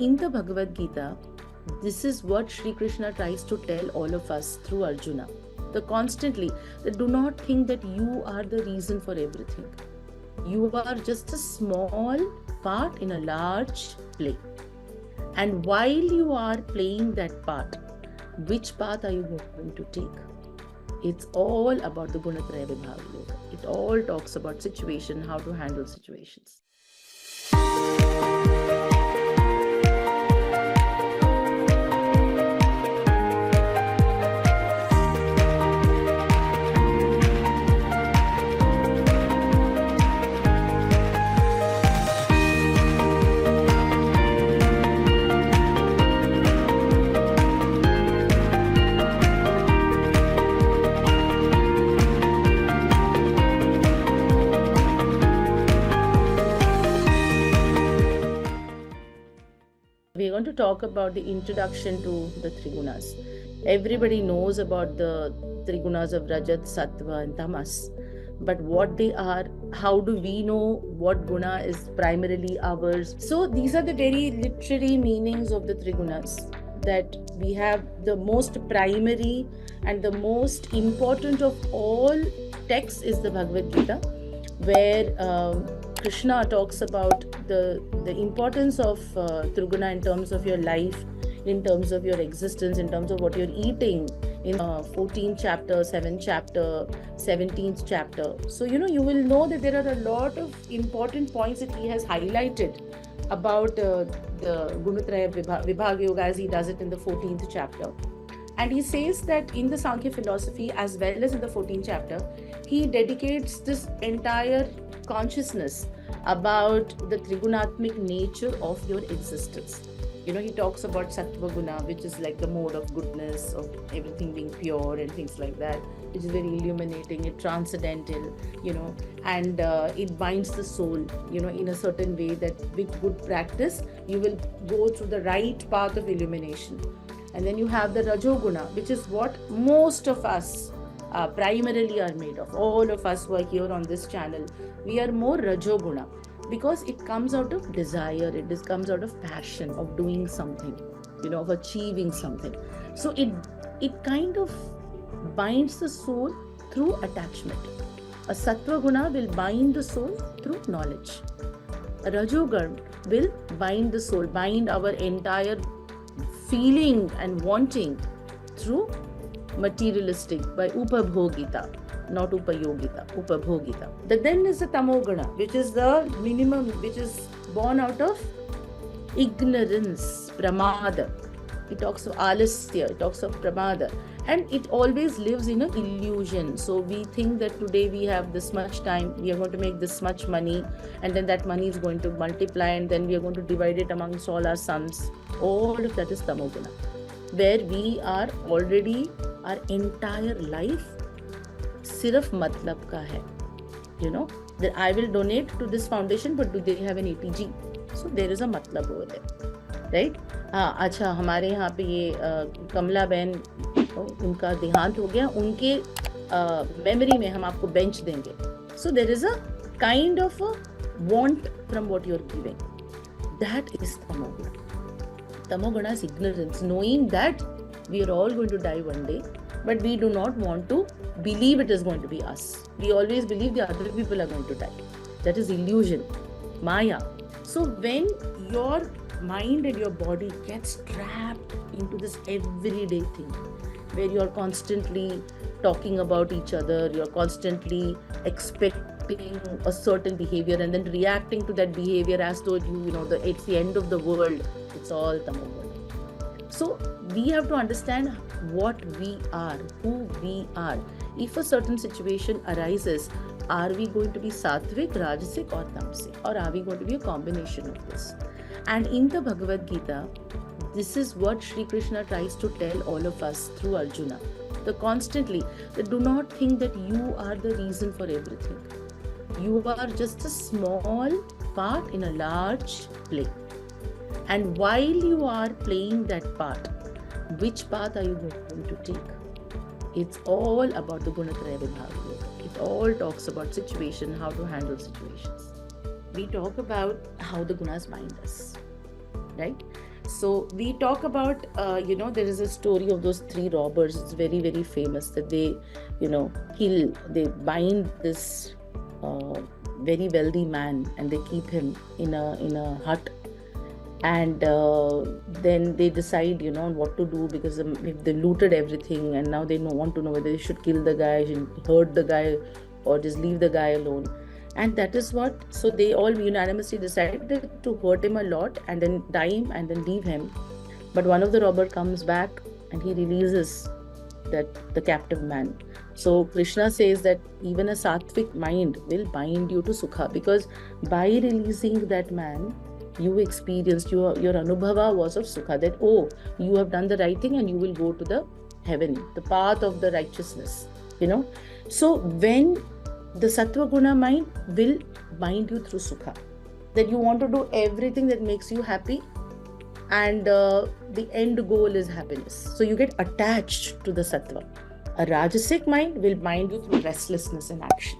in the Bhagavad Gita, this is what Sri Krishna tries to tell all of us through Arjuna. Do not think that you are the reason for everything. You are just a small part in a large play. And while you are playing that part, which path are you going to take? It's all about the Guna Traya Vibhag Yoga. It all talks about situation, how to handle situations. We are going to talk about the introduction to the Trigunas. Everybody knows about the Trigunas of Rajat, Sattva and Tamas. But what they are, how do we know what Guna is primarily ours? So these are the very literary meanings of the Trigunas. That we have the most primary and the most important of all texts is the Bhagavad Gita, where Krishna talks about the importance of Triguna in terms of your life, in terms of your existence, in terms of what you're eating in 14th chapter, 7th chapter, 17th chapter. So, you will know that there are a lot of important points that he has highlighted about the Gunatraya Vibhag Yoga as he does it in the 14th chapter. And he says that in the Sankhya philosophy as well as in the 14th chapter, he dedicates this entire consciousness about the Trigunatmic nature of your existence. He talks about Sattva Guna, which is like the mode of goodness, of everything being pure and things like that, which is very illuminating, it's transcendental, and it binds the soul, in a certain way that with good practice, you will go through the right path of illumination. And then you have the Rajoguna, which is what most of us primarily are made of. All of us who are here on this channel, we are more Rajoguna because it comes out of desire, it comes out of passion of doing something, of achieving something. So it kind of binds the soul through attachment. A Sattva Guna will bind the soul through knowledge. A Rajoguna will bind the soul, bind our entire feeling and wanting through materialistic, by upabhogita, not upayogita, upabhogita. Then is the Tamoguna, which is the minimum, which is born out of ignorance, pramada. It talks of alasya, it talks of pramada, and it always lives in an illusion. So we think that today we have this much time, we are going to make this much money, and then that money is going to multiply, and then we are going to divide it amongst all our sons. All of that is Tamoguna, where we are already, our entire life sirf matlab ka hai. That I will donate to this foundation, but do they have an ATG? So there is a matlab over there, right? अच्छा, हमारे यहाँ पे ये कमला बहन, उनका देहांत हो गया, उनके मेमोरी में हम आपको बेंच देंगे. So there is a kind of a want from what you're giving. That is Tamoguna. Tamoguna is ignorance, knowing that we are all going to die one day, but we do not want to believe it is going to be us. We always believe the other people are going to die. That is illusion, Maya. So when your mind and your body gets trapped into this everyday thing, where you are constantly talking about each other, you're constantly expecting a certain behavior and then reacting to that behavior as though it's the end of the world. It's all Tamoguna. So we have to understand what we are, who we are. If a certain situation arises, are we going to be Satvic, Rajasic or Tamasic, or are we going to be a combination of this? And in the Bhagavad Gita, this is what Sri Krishna tries to tell all of us through Arjuna. That do not think that you are the reason for everything. You are just a small part in a large play. And while you are playing that part, which path are you going to take? It's all about the Gunatraya Vibhag Yoga. It all talks about situation, how to handle situations. We talk about how the Gunas bind us, right? So we talk about, there is a story of those three robbers. It's very, very famous that they, they bind this very wealthy man and they keep him in a hut. And then they decide, what to do, because if they looted everything and now they want to know whether they should kill the guy, should hurt the guy, or just leave the guy alone. And that is what, so they all unanimously decided to hurt him a lot and then die him and then leave him. But one of the robber comes back and he releases the captive man. So Krishna says that even a Satvic mind will bind you to Sukha, because by releasing that man, you experienced, your Anubhava was of Sukha, that, oh, you have done the right thing and you will go to the heaven, the path of the righteousness, So when the Sattva Guna mind will bind you through Sukha, that you want to do everything that makes you happy, and the end goal is happiness. So you get attached to the Sattva. A Rajasic mind will bind you through restlessness and action.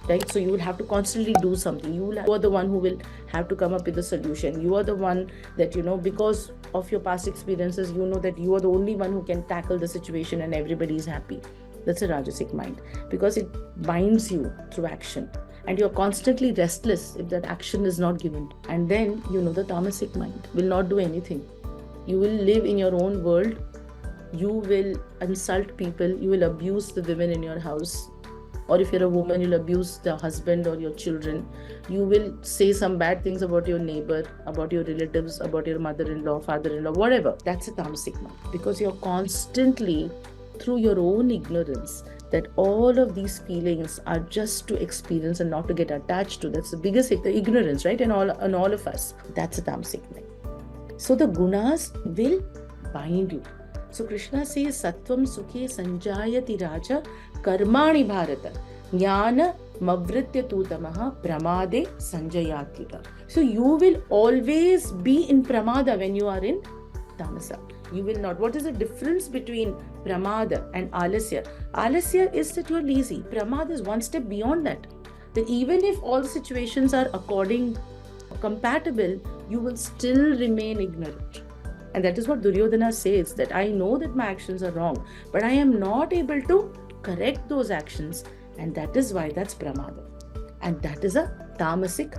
Right? So you will have to constantly do something. You are the one who will have to come up with a solution. You are the one that, because of your past experiences, that you are the only one who can tackle the situation and everybody is happy. That's a Rajasic mind, because it binds you through action. And you're constantly restless if that action is not given. And then, the Tamasic mind will not do anything. You will live in your own world. You will insult people. You will abuse the women in your house. Or if you're a woman, you'll abuse the husband or your children. You will say some bad things about your neighbor, about your relatives, about your mother-in-law, father-in-law, whatever. That's a Tamasic mind, because you're constantly, through your own ignorance, that all of these feelings are just to experience and not to get attached to. That's the biggest thing, the ignorance, right? And all of us. That's a Tamasic mind. So the Gunas will bind you. So Krishna says, Sattvam Sukhe Sanjayati Raja Karmani Bharata Jnana Mavritya Tu Tamaha Pramade Sanjayatyuta. So you will always be in Pramada when you are in Tamasa. You will not. What is the difference between Pramada and Alasya? Alasya is that you are lazy. Pramada is one step beyond that. That even if all the situations are compatible, you will still remain ignorant. And that is what Duryodhana says, that I know that my actions are wrong, but I am not able to correct those actions. And that is why that's Pramada. And that is a Tamasic.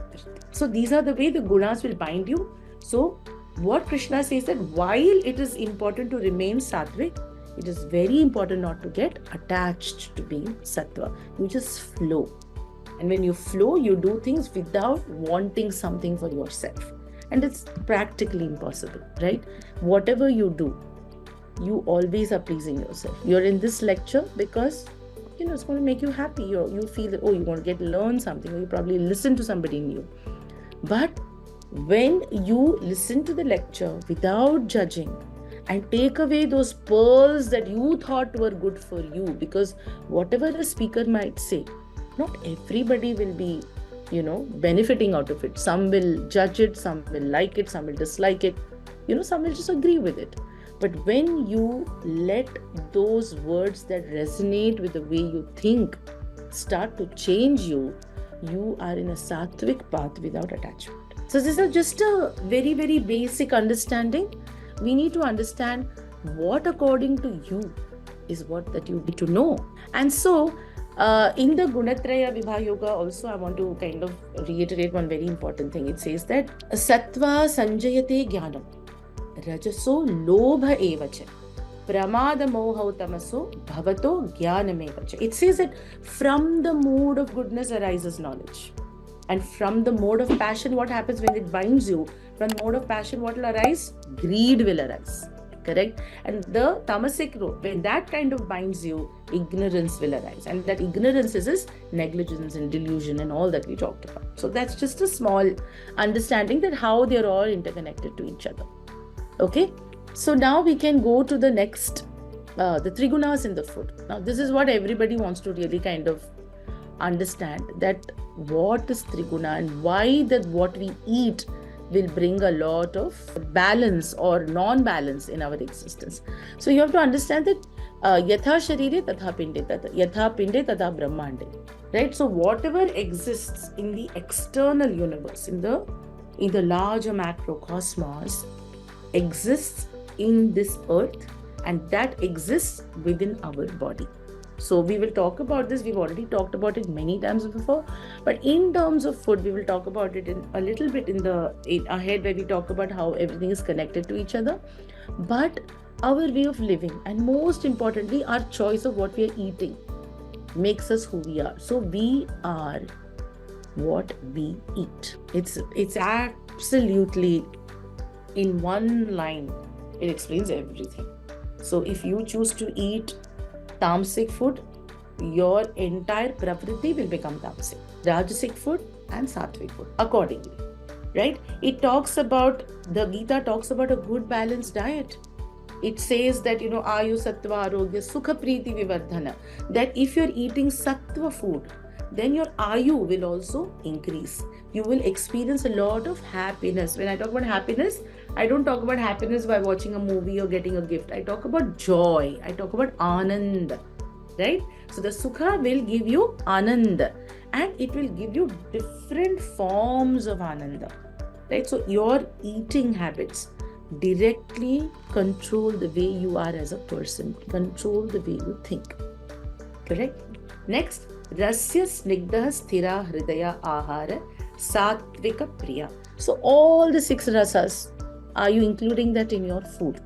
So these are the way the Gunas will bind you. So what Krishna says, that while it is important to remain Sattvic, it is very important not to get attached to being Sattva. You just flow. And when you flow, you do things without wanting something for yourself. And it's practically impossible, right? Whatever you do, you always are pleasing yourself. You're in this lecture because, it's going to make you happy. You feel that, you want to learn something, or you probably listen to somebody new. But when you listen to the lecture without judging and take away those pearls that you thought were good for you, because whatever the speaker might say, not everybody will be benefiting out of it. Some will judge it, some will like it, some will dislike it, some will just agree with it. But when you let those words that resonate with the way you think start to change you, you are in a Sattvic path without attachment. So this is just a very, very basic understanding. We need to understand what according to you is what that you need to know. And so in the Gunatraya Vibhag Yoga also, I want to kind of reiterate one very important thing. It says that Sattva Sanjayate Jnanam Rajaso Lobha Evacha Pramada Mohau Tamaso Bhavato Jnanam Evacha. It says that from the mood of goodness arises knowledge. And from the mode of passion, what happens when it binds you? From the mode of passion, what will arise? Greed will arise. Correct? And the Tamasic road, when that kind of binds you, ignorance will arise. And that ignorance is negligence and delusion and all that we talked about. So that's just a small understanding that how they're all interconnected to each other. Okay? So now we can go to the next, the Trigunas in the food. Now this is what everybody wants to really kind of understand, that what is Triguna and why that what we eat will bring a lot of balance or non-balance in our existence. So you have to understand that yatha sharire tatha pinde tatha brahmande. Right? So whatever exists in the external universe, in the larger macrocosmos, exists in this earth, and that exists within our body. So we will talk about this. We've already talked about it many times before, but in terms of food, we will talk about it in a little bit in ahead, where we talk about how everything is connected to each other. But our way of living, and most importantly, our choice of what we are eating, makes us who we are. So we are what we eat. It's absolutely in one line. It explains everything. So if you choose to eat Tamasic food, your entire pravriti will become Tamasic. Rajasic food and Satvic food accordingly, right? The Gita talks about a good balanced diet. It says that, Ayu Sattva Arogya Sukha Priti Vivardhana, that if you're eating Sattva food, then your Ayu will also increase. You will experience a lot of happiness. When I talk about happiness, I don't talk about happiness by watching a movie or getting a gift. I talk about joy. I talk about Anand, right? So the Sukha will give you Anand, and it will give you different forms of Ananda, right? So your eating habits directly control the way you are as a person, control the way you think, correct? Next, Rasya Snigdha Sthira Hridaya Ahara Satvika Priya. So all the 6 rasas, are you including that in your food?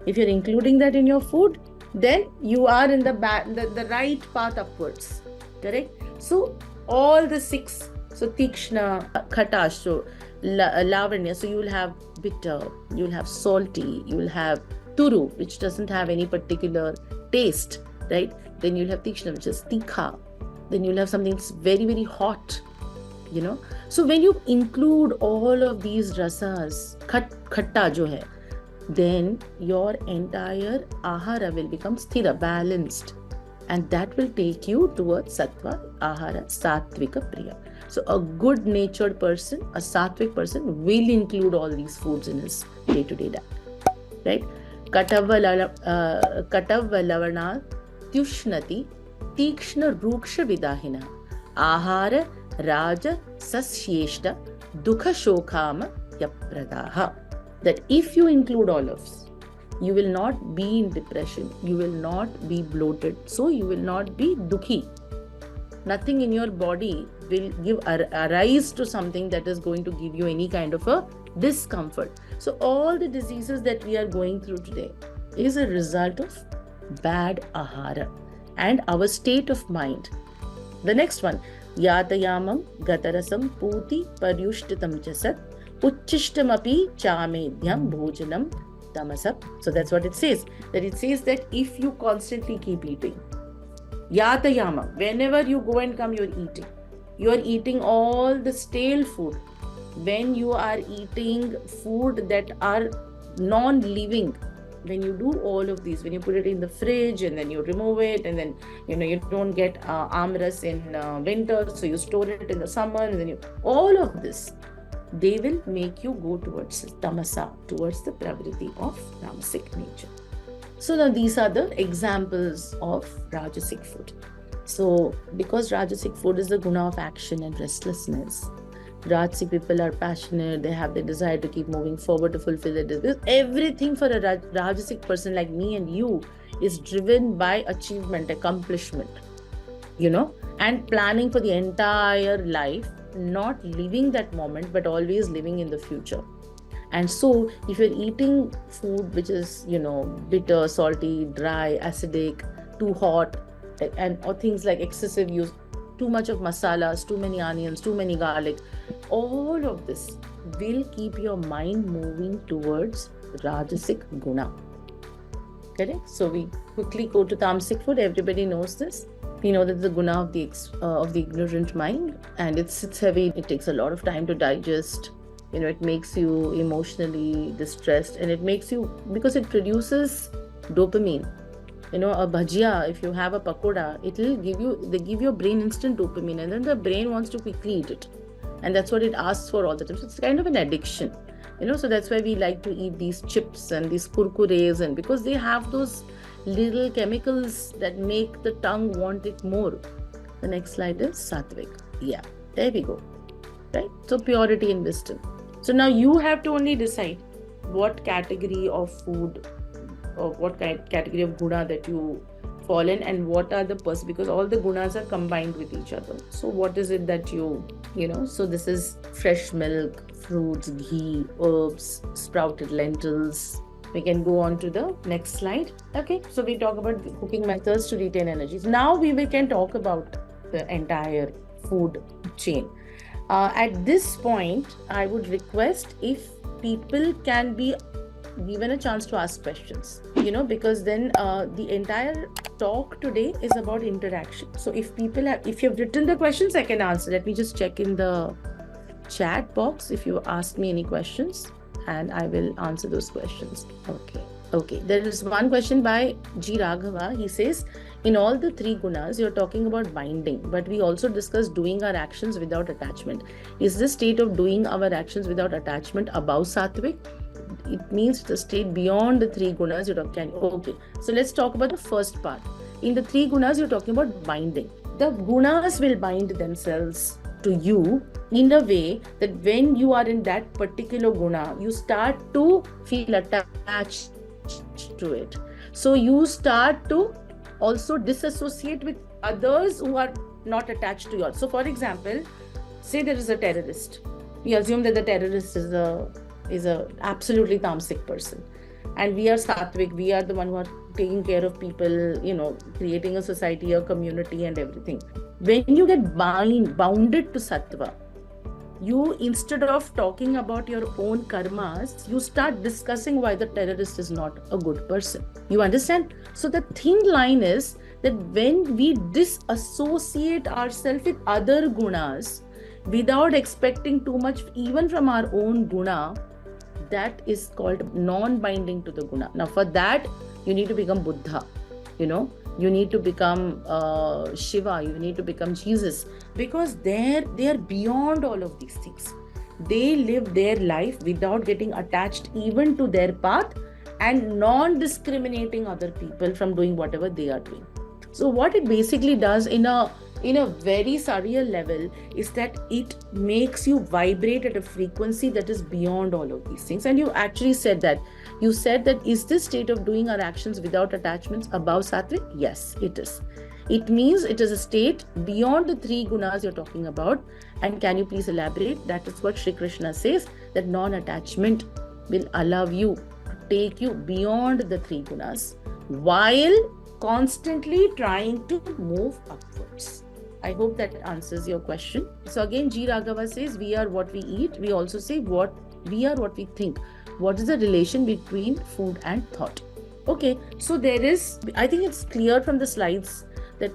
If you're including that in your food, then you are in the right path upwards, correct? So all the 6, so Tikshna, Khatash, so Lavanya, so you will have bitter, you will have salty, you will have Turu, which doesn't have any particular taste, right? Then you'll have Tikshna, which is Tikha. Then you'll have something that's very, very hot, So when you include all of these rasas, khatta jo hai, then your entire ahara will become sthira, balanced. And that will take you towards sattva, ahara, sattvika priya. So a good natured person, a sattvic person, will include all these foods in his day-to-day diet, right? Katavva lavana tyushnati tikshna ruksha vidahina ahara raja sasyeshta dukha shokhama yapradaha. That if you include all of this, you will not be in depression, you will not be bloated, so you will not be dukhi. Nothing in your body will give a rise to something that is going to give you any kind of a discomfort. So all the diseases that we are going through today is a result of bad ahara and our state of mind. The next one, yatayamam gatarasam puti paryushtitam chasat uchishtam chamedhyam bhojanam tamasap. So that's what it says. It says that if you constantly keep eating, yatayama, whenever you go and come, you're eating all the stale food. When you are eating food that are non-living, when you do all of these, when you put it in the fridge and then you remove it, and then you don't get amras in winter, so you store it in the summer, and then all of this, they will make you go towards tamasa, towards the pravriti of tamasic nature. So now these are the examples of Rajasic food. So because Rajasic food is the guna of action and restlessness, Rajasic people are passionate, they have the desire to keep moving forward to fulfill their desires. Everything for a Rajasic person like me and you is driven by achievement, accomplishment, and planning for the entire life, not living that moment, but always living in the future. And so if you're eating food which is, bitter, salty, dry, acidic, too hot, or things like excessive use, too much of masalas, too many onions, too many garlic, all of this will keep your mind moving towards Rajasic guna. Correct? So we quickly go to Tamasic food. Everybody knows this. We know that the guna of the ignorant mind, and it's heavy. It takes a lot of time to digest. It makes you emotionally distressed, and it makes you, because it produces dopamine. A bhajia, if you have a pakoda, they give your brain instant dopamine, and then the brain wants to quickly eat it. And that's what it asks for all the time. So it's kind of an addiction, so that's why we like to eat these chips and these kurkures, and because they have those little chemicals that make the tongue want it more. The next slide is Satvic. Yeah, there we go. Right? So purity and wisdom. So now you have to only decide what category of food or what category of guna that you fall in, and what are the because all the gunas are combined with each other. So what is it that so this is fresh milk, fruits, ghee, herbs, sprouted lentils. We can go on to the next slide. Okay, so we talk about cooking methods to retain energies. Now we can talk about the entire food chain. At this point, I would request if people can be given a chance to ask questions, because then the entire talk today is about interaction. So if you've written the questions, I can answer. Let me just check in the chat box if you ask me any questions, and I will answer those questions. Okay. There is one question by G. Raghava. He says, in all the three gunas, you're talking about binding, but we also discussed doing our actions without attachment. Is this state of doing our actions without attachment above Satvic? It means the state beyond the three gunas you're talking. Okay, so let's talk about the first part. In the three gunas, you're talking about binding. The gunas will bind themselves to you in a way that when you are in that particular guna, you start to feel attached to it. So you start to also disassociate with others who are not attached to yours. So for example, say there is a terrorist. We assume that the terrorist is a absolutely tamasic person, and we are Satvic. We are the one who are taking care of people, creating a society, a community, and everything. When you get bounded to Sattva, you, instead of talking about your own karmas, you start discussing why the terrorist is not a good person. You understand? So the thin line is that when we disassociate ourselves with other gunas without expecting too much even from our own guna, that is called non-binding to the guna. Now for that, you need to become Buddha, you need to become Shiva, you need to become Jesus, because they are beyond all of these things. They live their life without getting attached even to their path and non-discriminating other people from doing whatever they are doing. So what it basically does in a very surreal level is that it makes you vibrate at a frequency that is beyond all of these things. And you actually said that. You said that, is this state of doing our actions without attachments above Satvic? Yes, it is. It means it is a state beyond the three gunas you're talking about. And can you please elaborate? That is what Shri Krishna says, that non-attachment will allow you to take you beyond the three gunas while constantly trying to move upwards. I hope that answers your question. So again, G. Raghava says, we are what we eat. We also say we are what we think. What is the relation between food and thought? Okay, so I think it's clear from the slides that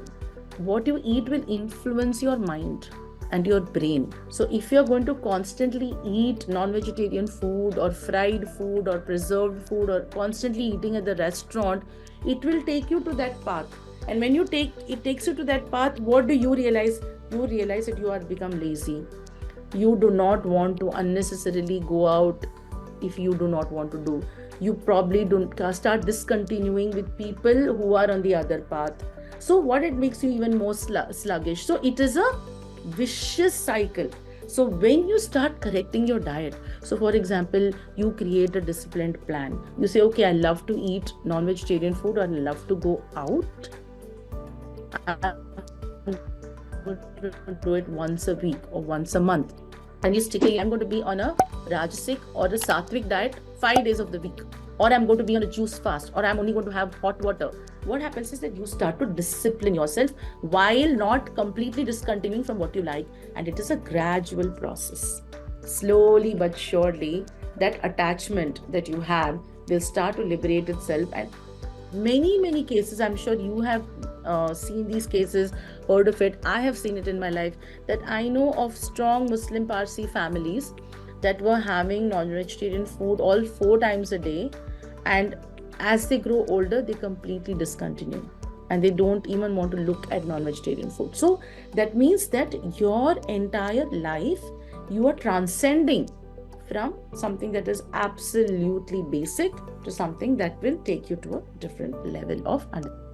what you eat will influence your mind and your brain. So if you're going to constantly eat non-vegetarian food or fried food or preserved food or constantly eating at the restaurant, it will take you to that path. And when it takes you to that path, what do you realize? You realize that you are become lazy. You do not want to unnecessarily go out if you do not want to do. You probably don't start discontinuing with people who are on the other path. So what it makes you even more sluggish. So it is a vicious cycle. So when you start correcting your diet, so for example, you create a disciplined plan. You say, okay, I love to eat non-vegetarian food, or I love to go out. I'm going to do it once a week or once a month. And you stick, I'm going to be on a Rajasic or a Satvic diet 5 days of the week, or I'm going to be on a juice fast, or I'm only going to have hot water. What happens is that you start to discipline yourself while not completely discontinuing from what you like. And it is a gradual process. Slowly but surely, that attachment that you have will start to liberate itself. And many cases, I'm sure you have seen these cases, heard of it. I have seen it in my life, that I know of strong Muslim Parsi families that were having non-vegetarian food all 4 times a day, and as they grow older, they completely discontinue and they don't even want to look at non-vegetarian food. So that means that your entire life, you are transcending from something that is absolutely basic to something that will take you to a different level of understanding.